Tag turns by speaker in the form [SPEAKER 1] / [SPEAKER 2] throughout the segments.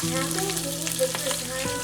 [SPEAKER 1] Now I think we need the refrigerator.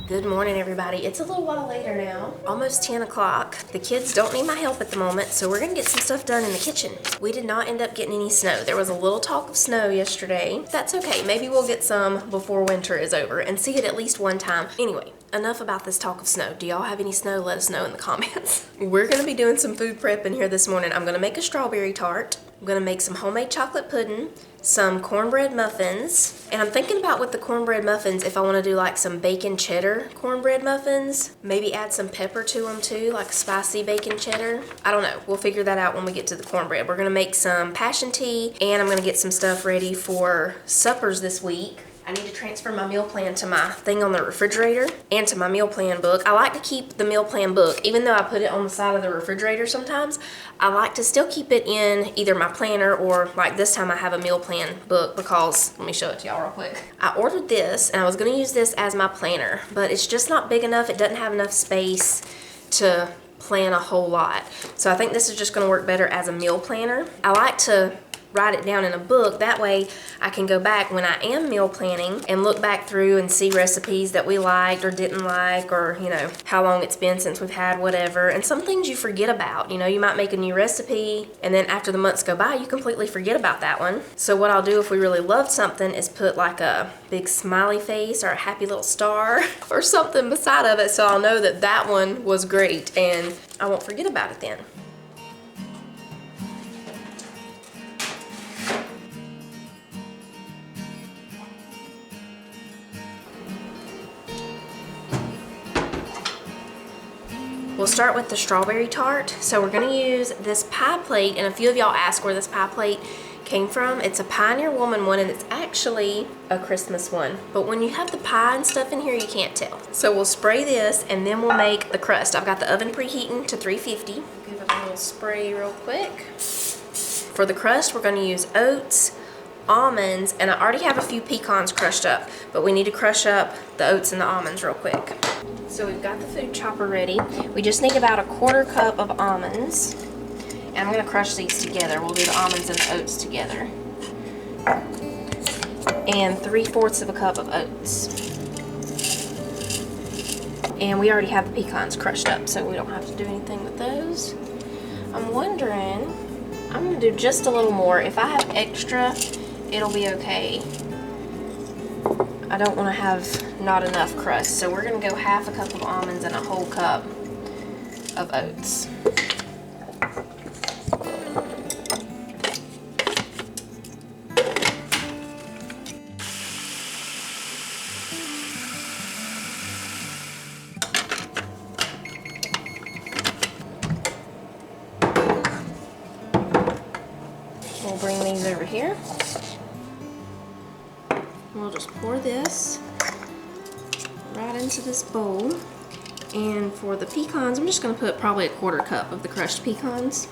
[SPEAKER 1] Good morning, everybody. It's a little while later now, almost 10 o'clock. The kids don't need my help at the moment, so we're gonna get some stuff done in the kitchen. We did not end up getting any snow. There was a little talk of snow yesterday. That's okay. Maybe we'll get some before winter is over and see it at least one time. Anyway, enough about this talk of snow. Do y'all have any snow? Let us know in the comments. We're gonna be doing some food prep in here this morning. I'm gonna make a strawberry tart. I'm gonna make some homemade chocolate pudding, some cornbread muffins, and I'm thinking about with the cornbread muffins if I want to do like some bacon cheddar cornbread muffins, maybe add some pepper to them too, like spicy bacon cheddar. I don't know. We'll figure that out when we get to the cornbread. We're gonna make some passion tea, and I'm gonna get some stuff ready for suppers this week. I need to transfer my meal plan to my thing on the refrigerator and to my meal plan book. I like to keep the meal plan book, even though I put it on the side of the refrigerator sometimes, I like to still keep it in either my planner or like this time I have a meal plan book because, let me show it to y'all real quick. I ordered this and I was gonna use this as my planner, but it's just not big enough. It doesn't have enough space to plan a whole lot. So I think this is just gonna work better as a meal planner. I like to write it down in a book. That way I can go back when I am meal planning and look back through and see recipes that we liked or didn't like, or you know, how long it's been since we've had whatever. And some things you forget about. You know, you might make a new recipe and then after the months go by you completely forget about that one. So what I'll do if we really loved something is put like a big smiley face or a happy little star or something beside of it, so I'll know that that one was great and I won't forget about it then. We'll start with the strawberry tart. So we're gonna use this pie plate, and a few of y'all asked where this pie plate came from. It's a Pioneer Woman one, and it's actually a Christmas one. But when you have the pie and stuff in here, you can't tell. So we'll spray this, and then we'll make the crust. I've got the oven preheating to 350. Give it a little spray real quick. For the crust, we're gonna use oats, almonds, and I already have a few pecans crushed up, but we need to crush up the oats and the almonds real quick. So we've got the food chopper ready. We just need about a 1/4 cup of almonds. And I'm gonna crush these together. We'll do the almonds and the oats together. And 3/4 of a cup of oats. And we already have the pecans crushed up, so we don't have to do anything with those. I'm wondering, I'm gonna do just a little more. If I have extra, it'll be okay. I don't want to have not enough crust, so we're going to go 1/2 cup of almonds and a whole cup of oats. We'll bring these over here. We'll just pour this right into this bowl. And for the pecans, I'm just going to put probably a 1/4 cup of the crushed pecans.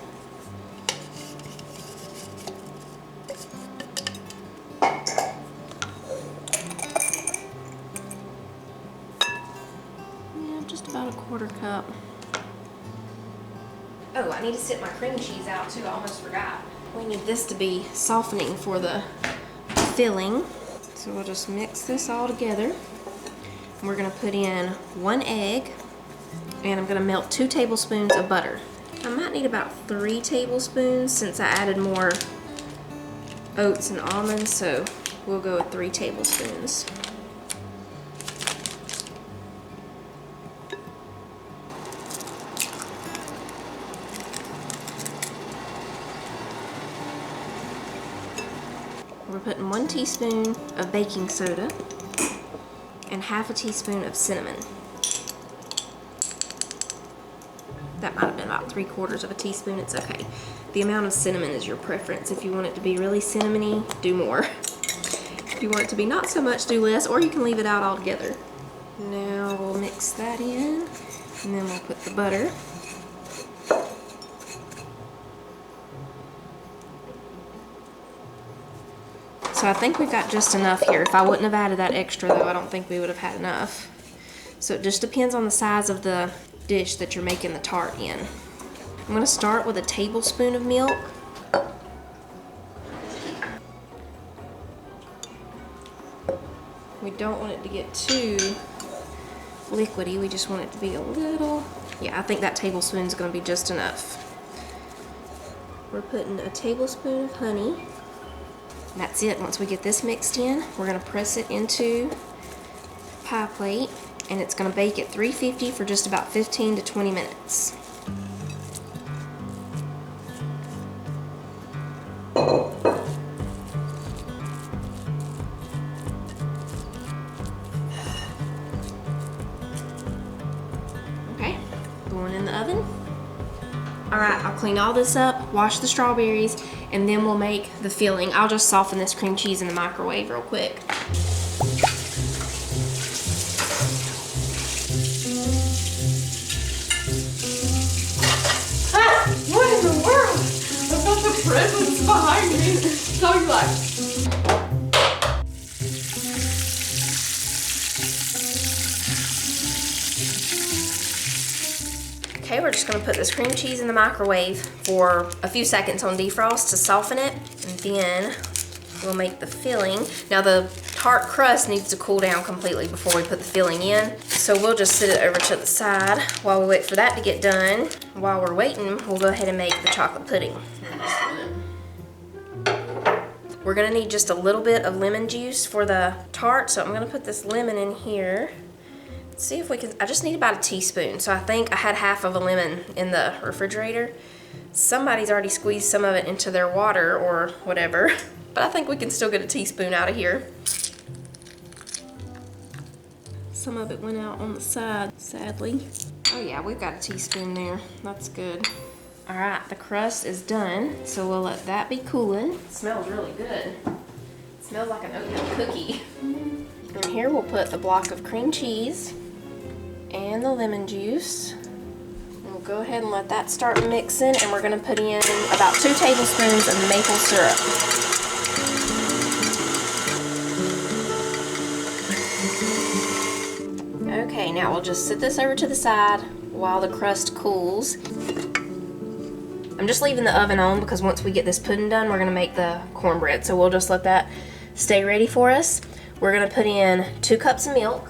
[SPEAKER 1] Yeah, just about a 1/4 cup. Oh, I need to sit my cream cheese out too. I almost forgot. We need this to be softening for the filling. So we'll just mix this all together. We're gonna put in 1 egg, and I'm gonna melt 2 tablespoons of butter. I might need about 3 tablespoons since I added more oats and almonds, so we'll go with 3 tablespoons. We're putting 1 teaspoon of baking soda and 1/2 teaspoon of cinnamon. That might have been about 3/4 of a teaspoon, it's okay. The amount of cinnamon is your preference. If you want it to be really cinnamony, do more. If you want it to be not so much, do less, or you can leave it out altogether. Now we'll mix that in, and then we'll put the butter. So I think we've got just enough here. If I wouldn't have added that extra though, I don't think we would have had enough. So it just depends on the size of the dish that you're making the tart in. I'm gonna start with a tablespoon of milk. We don't want it to get too liquidy, we just want it to be a little, yeah, I think that tablespoon is gonna be just enough. We're putting a tablespoon of honey. That's it. Once we get this mixed in, we're going to press it into a pie plate, and it's going to bake at 350 for just about 15 to 20 minutes. Okay, going in the oven. Alright, I'll clean all this up, wash the strawberries, and then we'll make the filling. I'll just soften this cream cheese in the microwave real quick.
[SPEAKER 2] Ah! What in the world? I felt the presence behind me. So you like.
[SPEAKER 1] Okay, we're just gonna put this cream cheese in the microwave for a few seconds on defrost to soften it, and then we'll make the filling. Now the tart crust needs to cool down completely before we put the filling in, so we'll just sit it over to the side while we wait for that to get done. While we're waiting, we'll go ahead and make the chocolate pudding. We're gonna need just a little bit of lemon juice for the tart, so I'm gonna put this lemon in here. See if we can, I just need about a teaspoon. So I think I had half of a lemon in the refrigerator. Somebody's already squeezed some of it into their water or whatever, but I think we can still get a teaspoon out of here. Some of it went out on the side, sadly. Oh yeah, we've got a teaspoon there. That's good. All right, the crust is done, so we'll let that be cooling. It smells really good. It smells like an oatmeal cookie. And here we'll put the block of cream cheese and the lemon juice. We'll go ahead and let that start mixing, and we're gonna put in about 2 tablespoons of maple syrup. Okay, now we'll just sit this over to the side while the crust cools. I'm just leaving the oven on because once we get this pudding done, we're gonna make the cornbread. So we'll just let that stay ready for us. We're gonna put in 2 cups of milk.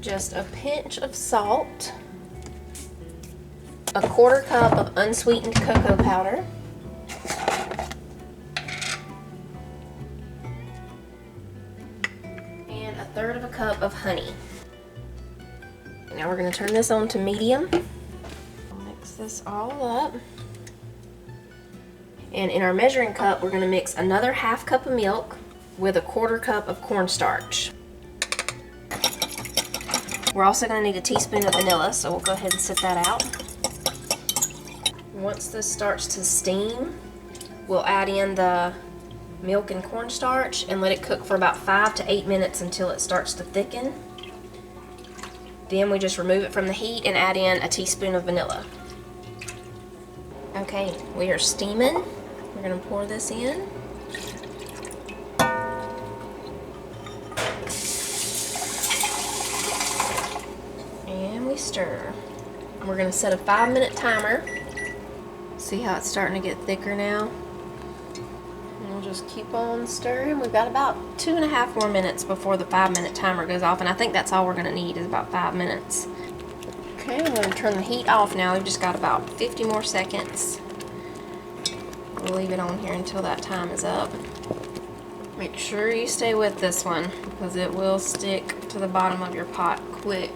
[SPEAKER 1] Just a pinch of salt, a 1/4 cup of unsweetened cocoa powder, and 1/3 cup of honey. Now we're going to turn this on to medium. Mix this all up. And in our measuring cup, we're going to mix another 1/2 cup of milk with a 1/4 cup of cornstarch. We're also going to need a teaspoon of vanilla, so we'll go ahead and set that out. Once this starts to steam, we'll add in the milk and cornstarch and let it cook for about 5 to 8 minutes until it starts to thicken. Then we just remove it from the heat and add in a teaspoon of vanilla. Okay, we are steaming. We're going to pour this in. And we stir. We're going to set a 5-minute timer. See how it's starting to get thicker now? And we'll just keep on stirring. We've got about 2.5 more minutes before the 5-minute timer goes off, and I think that's all we're going to need is about 5 minutes. Okay, I'm going to turn the heat off now. We've just got about 50 more seconds. We'll leave it on here until that time is up. Make sure you stay with this one because it will stick to the bottom of your pot quick.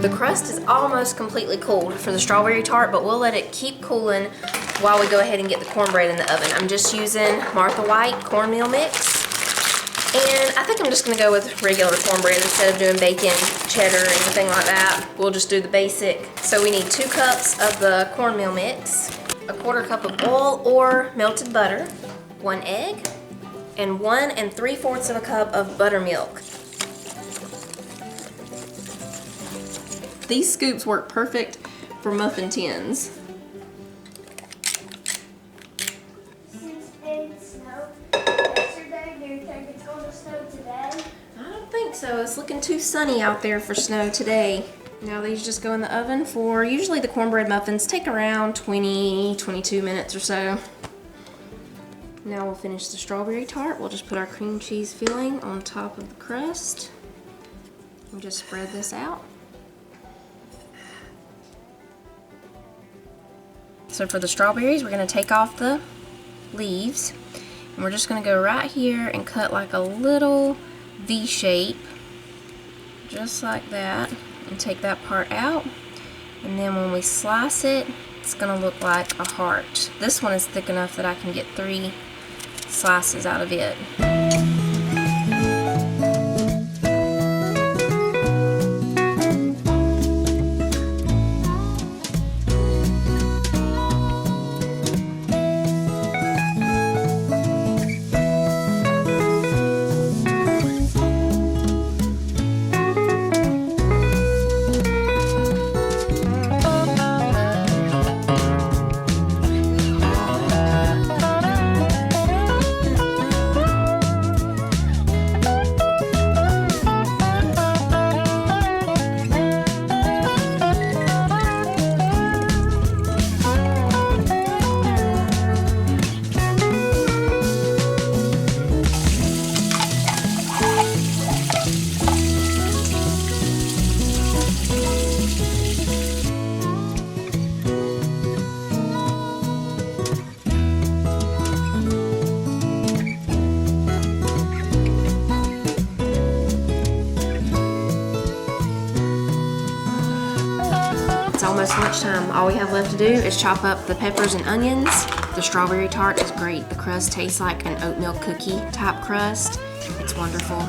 [SPEAKER 1] The crust is almost completely cooled for the strawberry tart, but we'll let it keep cooling while we go ahead and get the cornbread in the oven. I'm just using Martha White cornmeal mix. And I think I'm just gonna go with regular cornbread instead of doing bacon, cheddar, or anything like that. We'll just do the basic. So we need 2 cups of the cornmeal mix, 1/4 cup of oil or melted butter, 1 egg, and 1 3/4 cup of buttermilk. These scoops work perfect for muffin tins.
[SPEAKER 3] Since it snowed yesterday, do you think it's going to snow today?
[SPEAKER 1] I don't think so. It's looking too sunny out there for snow today. Now these just go in the oven for, usually the cornbread muffins take around 22 minutes or so. Now we'll finish the strawberry tart. We'll just put our cream cheese filling on top of the crust and just spread this out. So for the strawberries, we're gonna take off the leaves and we're just gonna go right here and cut like a little V shape, just like that, and take that part out. And then when we slice it, it's gonna look like a heart. This one is thick enough that I can get 3 slices out of it. Almost lunchtime. All we have left to do is chop up the peppers and onions. The strawberry tart is great. The crust tastes like an oatmeal cookie type crust. It's wonderful.